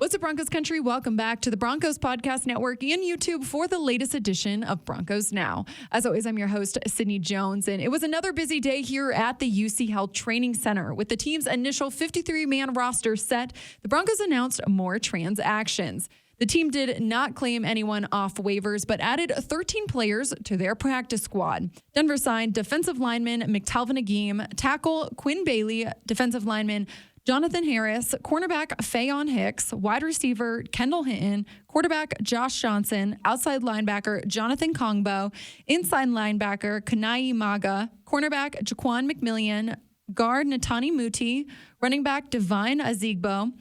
What's up, Broncos country? Welcome back to the Broncos Podcast Network and YouTube for the latest edition of Broncos Now. As always, I'm your host, Sydney Jones, and it was another busy day here at the UC Health Training Center. With the team's initial 53-man roster set, the Broncos announced more transactions. The team did not claim anyone off waivers, but added 13 players to their practice squad. Denver signed defensive lineman McTelvin Agim, tackle Quinn Bailey, defensive lineman Jonathan Harris, cornerback Fayon Hicks, wide receiver Kendall Hinton, quarterback Josh Johnson, outside linebacker Jonathan Kongbo, inside linebacker Kanai Maga, cornerback Jaquan McMillian, guard Natani Muti, running back Divine Azigbo,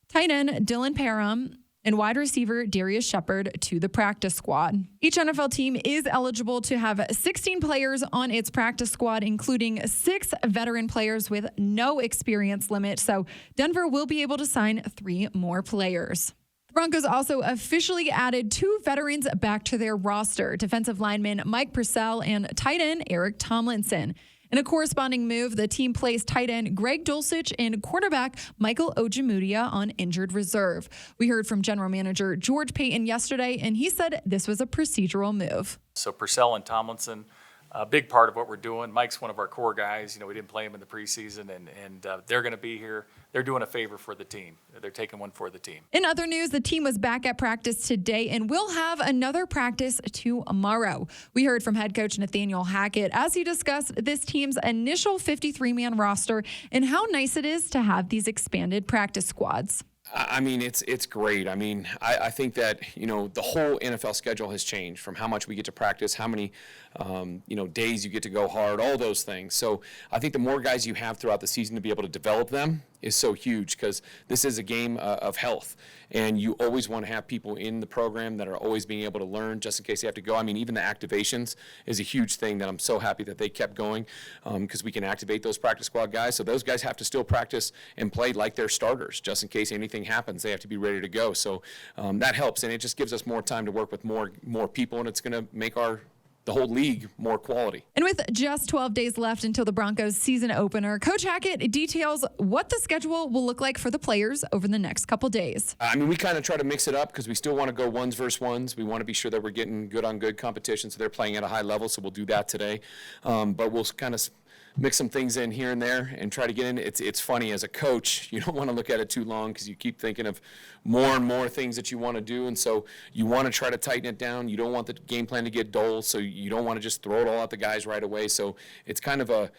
tight end Dylan Parham, and wide receiver Darius Shepard to the practice squad. Each NFL team is eligible to have 16 players on its practice squad, including 6 veteran players with no experience limit. So Denver will be able to sign 3 more players. The Broncos also officially added 2 veterans back to their roster, defensive lineman Mike Purcell and tight end Eric Tomlinson. In a corresponding move, the team placed tight end Greg Dulcich and quarterback Michael Ojemudia on injured reserve. We heard from general manager George Paton yesterday, and he said this was a procedural move. So Purcell and Tomlinson, a big part of what we're doing. Mike's one of our core guys. You know, we didn't play him in the preseason, and they're going to be here. They're doing a favor for the team. They're taking one for the team. In other news, the team was back at practice today and will have another practice tomorrow. We heard from head coach Nathaniel Hackett as he discussed this team's initial 53-man roster and how nice it is to have these expanded practice squads. I mean, it's great. I mean, I think that, you know, the whole NFL schedule has changed from how much we get to practice, how many, days you get to go hard, all those things. So I think the more guys you have throughout the season to be able to develop them is so huge, because this is a game of health. And you always want to have people in the program that are always being able to learn just in case they have to go. I mean, even the activations is a huge thing that I'm so happy that they kept going, because we can activate those practice squad guys. So those guys have to still practice and play like they're starters just in case anything happens. They have to be ready to go. So that helps, and it just gives us more time to work with more people, and it's going to make the whole league more quality. And with just 12 days left until the Broncos season opener, Coach Hackett details what the schedule will look like for the players over the next couple days. I mean, we kind of try to mix it up because we still want to go ones versus ones. We want to be sure that we're getting good on good competition, so they're playing at a high level, so we'll do that today. But we'll kind of mix some things in here and there and try to get in. It's funny, as a coach, you don't want to look at it too long because you keep thinking of more and more things that you want to do, and so you want to try to tighten it down. You don't want the game plan to get dull, so you don't want to just throw it all at the guys right away. So it's kind of a,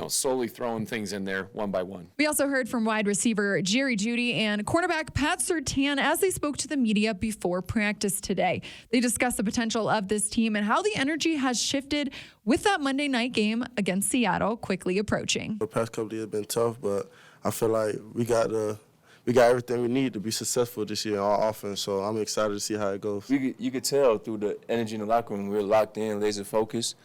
slowly throwing things in there one by one. We also heard from wide receiver Jerry Jeudy and cornerback Pat Surtain as they spoke to the media before practice today. They discussed the potential of this team and how the energy has shifted with that Monday night game against Seattle quickly approaching. The past couple of years have been tough, but I feel like we got everything we need to be successful this year on offense, so I'm excited to see how it goes. You could tell through the energy in the locker room, we're locked in, laser focused.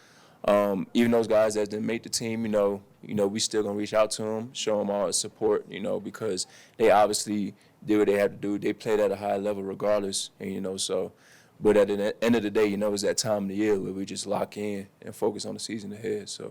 Even those guys that didn't make the team, we still gonna reach out to them, show them all the support, because they obviously did what they had to do. They played at a high level regardless, and so. But at the end of the day, it's that time of the year where we just lock in and focus on the season ahead. So,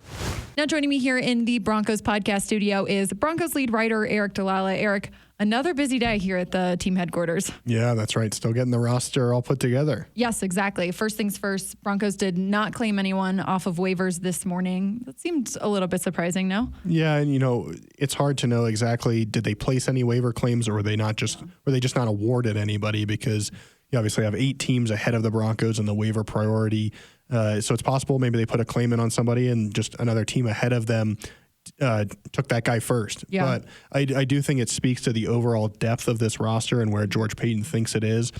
now joining me here in the Broncos podcast studio is Broncos lead writer Aric DiLalla. Aric, another busy day here at the team headquarters. Yeah, that's right. Still getting the roster all put together. Yes, exactly. First things first, Broncos did not claim anyone off of waivers this morning. That seemed a little bit surprising, no? Yeah, and it's hard to know exactly, did they place any waiver claims, or were they just not awarded anybody, because you obviously have 8 teams ahead of the Broncos in the waiver priority. So it's possible maybe they put a claim in on somebody and just another team ahead of them took that guy first. Yeah. But I do think it speaks to the overall depth of this roster and where George Paton thinks it is.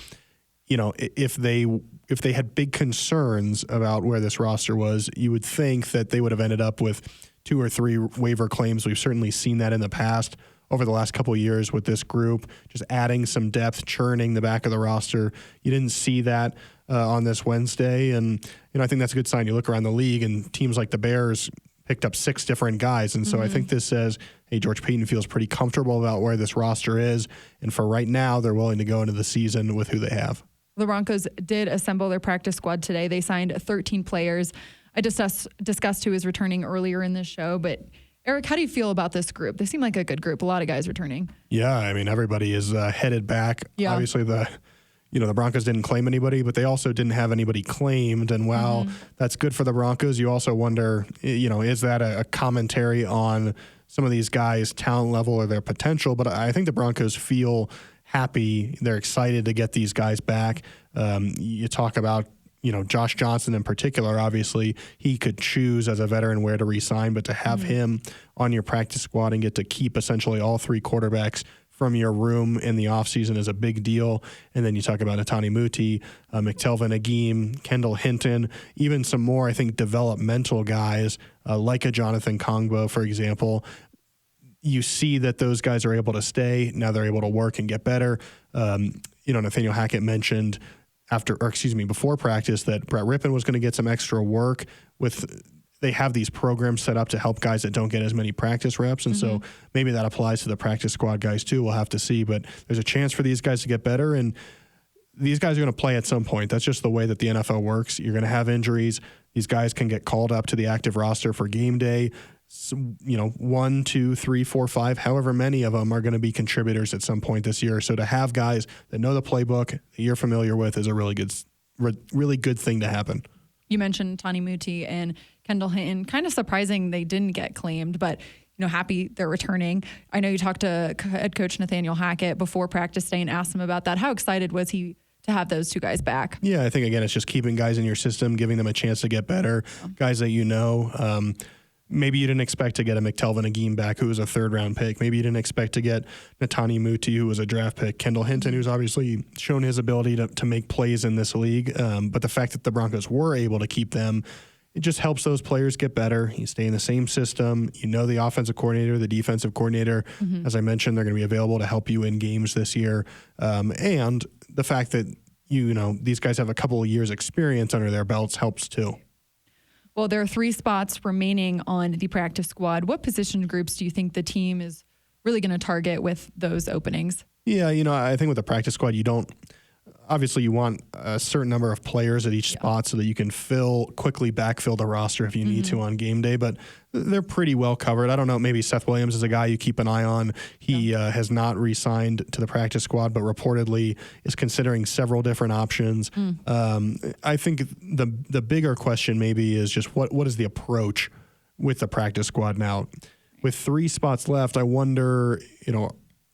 If they had big concerns about where this roster was, you would think that they would have ended up with 2 or 3 waiver claims. We've certainly seen that in the past over the last couple of years with this group, just adding some depth, churning the back of the roster. You didn't see that on this Wednesday, and I think that's a good sign. You look around the league, and teams like the Bears picked up 6 different guys, and so I think this says, hey, George Paton feels pretty comfortable about where this roster is, and for right now, they're willing to go into the season with who they have. The Broncos did assemble their practice squad today. They signed 13 players. I discussed who is returning earlier in this show, but Aric, how do you feel about this group? They seem like a good group. A lot of guys returning. Yeah, I mean, everybody is headed back. Yeah. Obviously, the Broncos didn't claim anybody, but they also didn't have anybody claimed. And while that's good for the Broncos, you also wonder, is that a commentary on some of these guys' talent level or their potential? But I think the Broncos feel happy. They're excited to get these guys back. You talk about, Josh Johnson in particular. Obviously, he could choose as a veteran where to re-sign, but to have him on your practice squad and get to keep essentially all three quarterbacks from your room in the offseason is a big deal. And then you talk about Netane Muti, McTelvin Agim, Kendall Hinton, even some more, I think, developmental guys like a Jonathan Kongbo, for example. You see that those guys are able to stay. Now they're able to work and get better. Nathaniel Hackett mentioned before practice that Brett Rippin was going to get some extra work with. They have these programs set up to help guys that don't get as many practice reps. And so maybe that applies to the practice squad guys too. We'll have to see, but there's a chance for these guys to get better. And these guys are going to play at some point. That's just the way that the NFL works. You're going to have injuries. These guys can get called up to the active roster for game day. So, 1, 2, 3, 4, 5, however many of them are going to be contributors at some point this year. So to have guys that know the playbook that you're familiar with is a really good thing to happen. You mentioned Netane Muti and Kendall Hinton. Kind of surprising they didn't get claimed, but happy they're returning. I know you talked to head coach Nathaniel Hackett before practice day and asked him about that. How excited was he to have those two guys back? Yeah, I think, again, it's just keeping guys in your system, giving them a chance to get better, guys that maybe you didn't expect to get a McTelvin Agim back, who was a third-round pick. Maybe you didn't expect to get Netane Muti, who was a draft pick. Kendall Hinton, who's obviously shown his ability to make plays in this league. But the fact that the Broncos were able to keep them, it just helps those players get better. You stay in the same system. The offensive coordinator, the defensive coordinator. As I mentioned, they're going to be available to help you in games this year. And the fact that, these guys have a couple of years experience under their belts helps too. Well, there are 3 spots remaining on the practice squad. What position groups do you think the team is really going to target with those openings? Yeah, I think with the practice squad, obviously you want a certain number of players at each spot so that you can quickly backfill the roster if you need to on game day, but they're pretty well covered. I don't know, maybe Seth Williams is a guy you keep an eye on. He has not re-signed to the practice squad, but reportedly is considering several different options. I think the bigger question maybe is just what is the approach with the practice squad now? With 3 spots left, I wonder,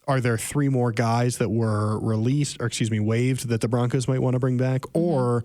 are there 3 more guys that were waived that the Broncos might want to bring back? Or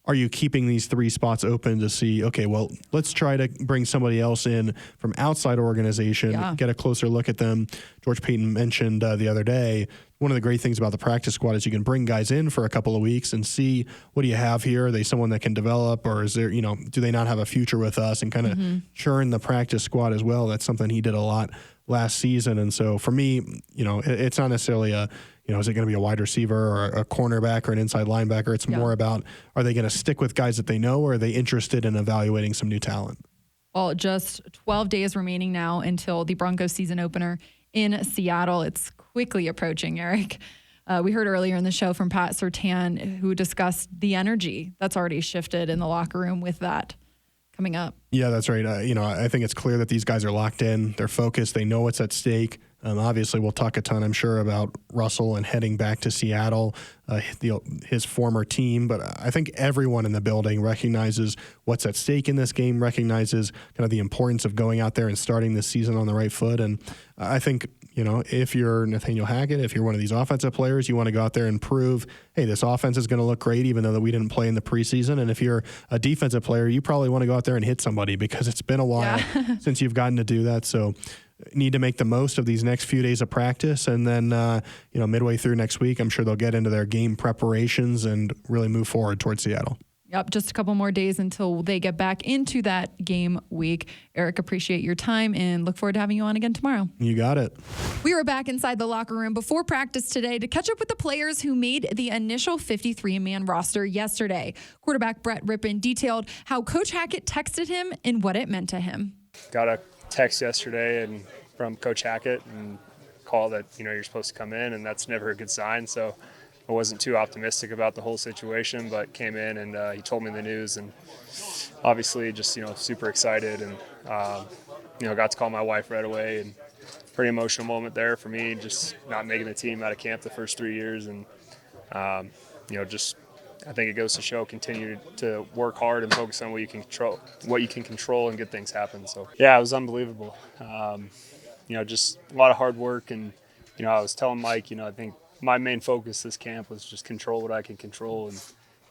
are you keeping these 3 spots open to see, okay, well, let's try to bring somebody else in from outside organization, get a closer look at them. George Paton mentioned the other day, one of the great things about the practice squad is you can bring guys in for a couple of weeks and see, what do you have here? Are they someone that can develop, or is there, do they not have a future with us, and kind of churn the practice squad as well? That's something he did a lot last season. And so for me, it's not necessarily is it going to be a wide receiver or a cornerback or an inside linebacker? It's more about, are they going to stick with guys that they know, or are they interested in evaluating some new talent? Well, just 12 days remaining now until the Broncos season opener in Seattle. It's quickly approaching, Aric. We heard earlier in the show from Pat Surtain, who discussed the energy that's already shifted in the locker room with that coming up. Yeah, that's right. I think it's clear that these guys are locked in. They're focused. They know what's at stake. Obviously, we'll talk a ton, I'm sure, about Russell and heading back to Seattle, his former team. But I think everyone in the building recognizes what's at stake in this game, recognizes kind of the importance of going out there and starting this season on the right foot. And I think, if you're Nathaniel Hackett, if you're one of these offensive players, you want to go out there and prove, hey, this offense is going to look great, even though that we didn't play in the preseason. And if you're a defensive player, you probably want to go out there and hit somebody, because it's been a while since you've gotten to do that. So need to make the most of these next few days of practice. And then, midway through next week, I'm sure they'll get into their game preparations and really move forward towards Seattle. Yep, just a couple more days until they get back into that game week. Aric, appreciate your time and look forward to having you on again tomorrow. You got it. We were back inside the locker room before practice today to catch up with the players who made the initial 53-man roster yesterday. Quarterback Brett Rippin detailed how Coach Hackett texted him and what it meant to him. Got a text yesterday from Coach Hackett and call that, you're supposed to come in, and that's never a good sign. So I wasn't too optimistic about the whole situation, but came in and he told me the news, and obviously just, super excited. And Got to call my wife right away, and pretty emotional moment there for me, just not making the team out of camp the first 3 years. And, I think it goes to show, continue to work hard and focus on what you can control and get things happen. So, yeah, it was unbelievable. Just a lot of hard work. And, I was telling Mike, I think my main focus this camp was just control what I can control. And,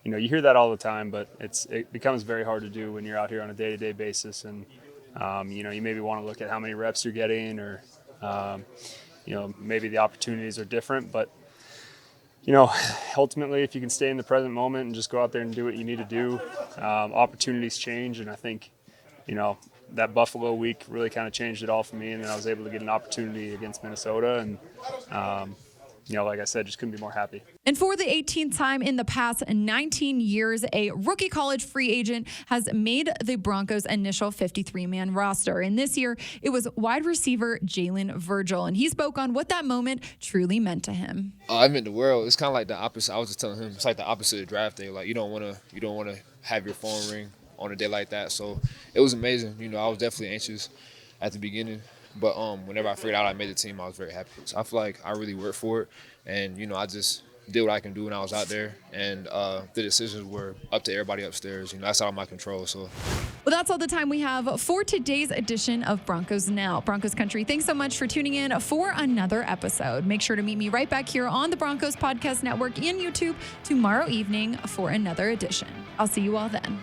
you hear that all the time, but it becomes very hard to do when you're out here on a day-to-day basis. And, you maybe want to look at how many reps you're getting, or, maybe the opportunities are different. But, ultimately, if you can stay in the present moment and just go out there and do what you need to do, opportunities change. And I think, that Buffalo week really kind of changed it all for me. And then I was able to get an opportunity against Minnesota. And, like I said, just couldn't be more happy. And for the 18th time in the past 19 years, a rookie college free agent has made the Broncos' initial 53-man roster. And this year, it was wide receiver Jalen Virgil. And he spoke on what that moment truly meant to him. I meant the world. It's kind of like the opposite. I was just telling him, it's like the opposite of draft day. Like, you don't want to have your phone ring on a day like that. So it was amazing. I was definitely anxious at the beginning. But whenever I figured out I made the team, I was very happy. So I feel like I really worked for it. And, I just did what I can do when I was out there. And the decisions were up to everybody upstairs. That's out of my control. So, well, that's all the time we have for today's edition of Broncos Now. Broncos Country, thanks so much for tuning in for another episode. Make sure to meet me right back here on the Broncos Podcast Network and YouTube tomorrow evening for another edition. I'll see you all then.